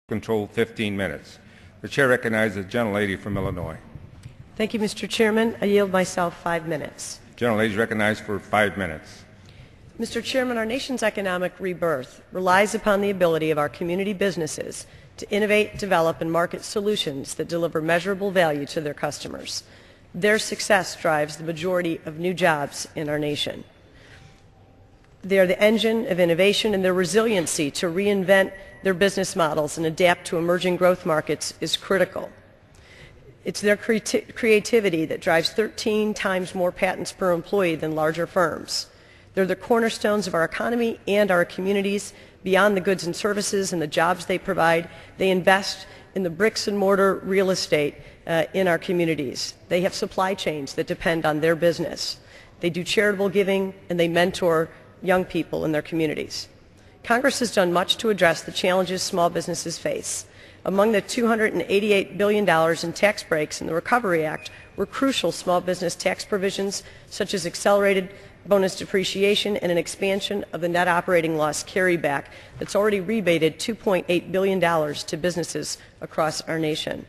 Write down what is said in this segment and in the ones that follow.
control 15 minutes. The chair recognizes the gentlelady from Illinois. Thank you, Mr. Chairman. I yield myself 5 minutes. Gentlelady is recognized for 5 minutes. Mr. Chairman, our nation's economic rebirth relies upon the ability of our community businesses to innovate, develop, and market solutions that deliver measurable value to their customers. Their success drives the majority of new jobs in our nation. They are the engine of innovation, and their resiliency to reinvent their business models and adapt to emerging growth markets is critical. It's their creativity that drives 13 times more patents per employee than larger firms. They're the cornerstones of our economy and our communities. Beyond the goods and services and the jobs they provide, they invest in the bricks and mortar real estate in our communities. They have supply chains that depend on their business. They do charitable giving, and they mentor young people in their communities. Congress has done much to address the challenges small businesses face. Among the $288 billion in tax breaks in the Recovery Act were crucial small business tax provisions such as accelerated bonus depreciation and an expansion of the net operating loss carryback that's already rebated $2.8 billion to businesses across our nation.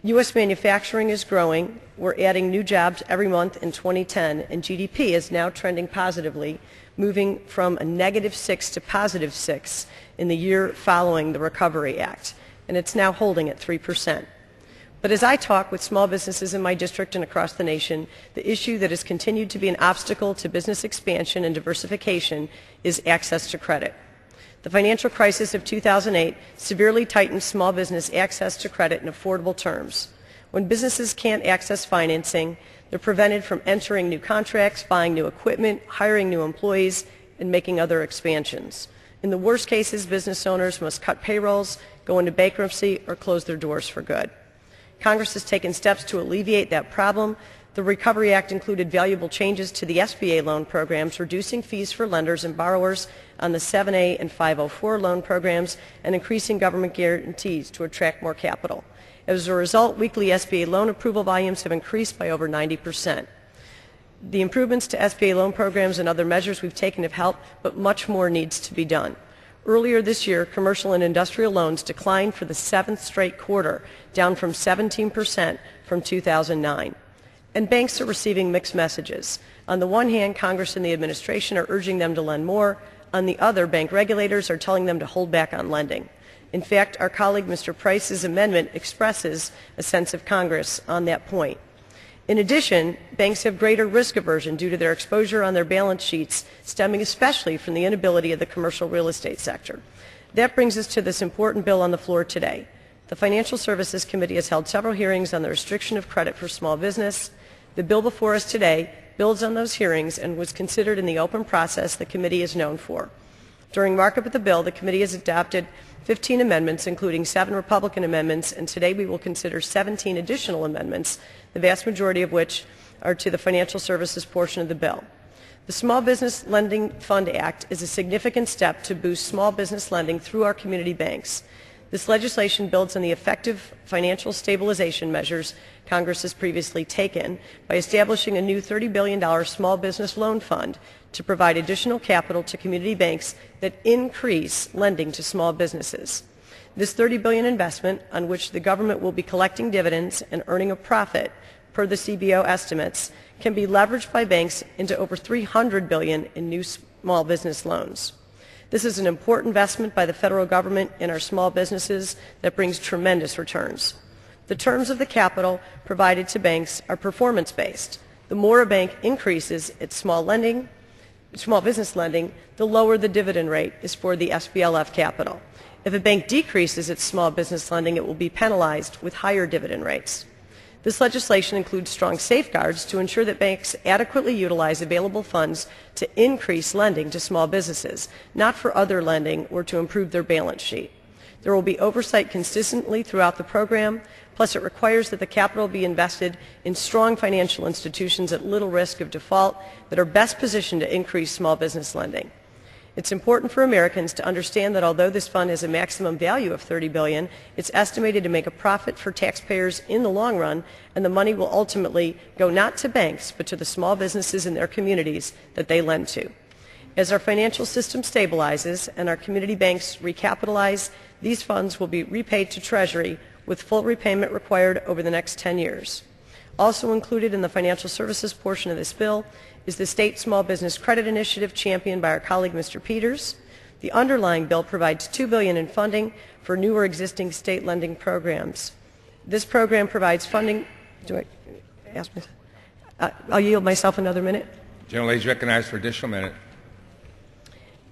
U.S. manufacturing is growing. We're adding new jobs every month in 2010, and GDP is now trending positively, moving from a -6 to +6 in the year following the Recovery Act, and it's now holding at 3%. But as I talk with small businesses in my district and across the nation, the issue that has continued to be an obstacle to business expansion and diversification is access to credit. The financial crisis of 2008 severely tightened small business access to credit in affordable terms. When businesses can't access financing, they're prevented from entering new contracts, buying new equipment, hiring new employees, and making other expansions. In the worst cases, business owners must cut payrolls, go into bankruptcy, or close their doors for good. Congress has taken steps to alleviate that problem. The Recovery Act included valuable changes to the SBA loan programs, reducing fees for lenders and borrowers on the 7A and 504 loan programs, and increasing government guarantees to attract more capital. As a result, weekly SBA loan approval volumes have increased by over 90%. The improvements to SBA loan programs and other measures we've taken have helped, but much more needs to be done. Earlier this year, commercial and industrial loans declined for the 7th straight quarter, down from 17% from 2009. And banks are receiving mixed messages. On the one hand, Congress and the administration are urging them to lend more. On the other, bank regulators are telling them to hold back on lending. In fact, our colleague Mr. Price's amendment expresses a sense of Congress on that point. In addition, banks have greater risk aversion due to their exposure on their balance sheets, stemming especially from the inability of the commercial real estate sector. That brings us to this important bill on the floor today. The Financial Services Committee has held several hearings on the restriction of credit for small business. The bill before us today builds on those hearings and was considered in the open process the committee is known for. During markup of the bill, the committee has adopted 15 amendments, including 7 Republican amendments, and today we will consider 17 additional amendments, the vast majority of which are to the financial services portion of the bill. The Small Business Lending Fund Act is a significant step to boost small business lending through our community banks. This legislation builds on the effective financial stabilization measures Congress has previously taken by establishing a new $30 billion small business loan fund to provide additional capital to community banks that increase lending to small businesses. This $30 billion investment, on which the government will be collecting dividends and earning a profit per the CBO estimates, can be leveraged by banks into over $300 billion in new small business loans. This is an important investment by the federal government in our small businesses that brings tremendous returns. The terms of the capital provided to banks are performance-based. The more a bank increases its small business lending, the lower the dividend rate is for the SBLF capital. If a bank decreases its small business lending, it will be penalized with higher dividend rates. This legislation includes strong safeguards to ensure that banks adequately utilize available funds to increase lending to small businesses, not for other lending or to improve their balance sheet. There will be oversight consistently throughout the program, plus it requires that the capital be invested in strong financial institutions at little risk of default that are best positioned to increase small business lending. It's important for Americans to understand that although this fund has a maximum value of $30 billion, it's estimated to make a profit for taxpayers in the long run, and the money will ultimately go not to banks, but to the small businesses in their communities that they lend to. As our financial system stabilizes and our community banks recapitalize, These funds will be repaid to Treasury with full repayment required over the next 10 years. Also included in the financial services portion of this bill is the State Small Business Credit Initiative championed by our colleague Mr. Peters. The underlying bill provides $2 billion in funding for new or existing state lending programs. This program provides funding. I'll yield myself another minute. The gentlelady is recognized for additional minute.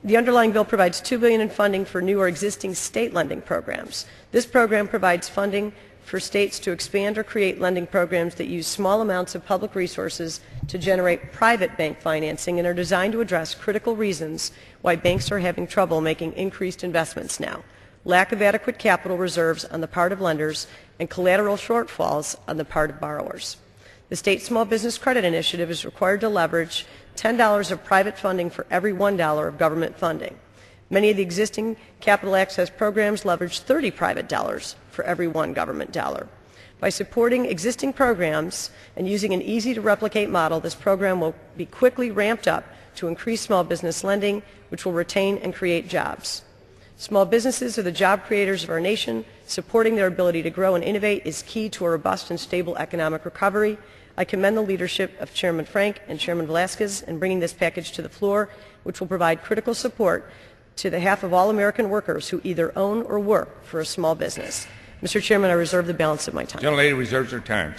The underlying bill provides $2 billion in funding for new or existing state lending programs. This program provides funding for states to expand or create lending programs that use small amounts of public resources to generate private bank financing and are designed to address critical reasons why banks are having trouble making increased investments now: lack of adequate capital reserves on the part of lenders and collateral shortfalls on the part of borrowers. The State Small Business Credit Initiative is required to leverage $10 of private funding for every $1 of government funding. Many of the existing capital access programs leverage 30 private dollars for every $1 government dollar. By supporting existing programs and using an easy-to-replicate model, this program will be quickly ramped up to increase small business lending, which will retain and create jobs. Small businesses are the job creators of our nation. Supporting their ability to grow and innovate is key to a robust and stable economic recovery. I commend the leadership of Chairman Frank and Chairman Velasquez in bringing this package to the floor, which will provide critical support to the half of all American workers who either own or work for a small business. Mr. Chairman, I reserve the balance of my time. The gentlelady reserves her time.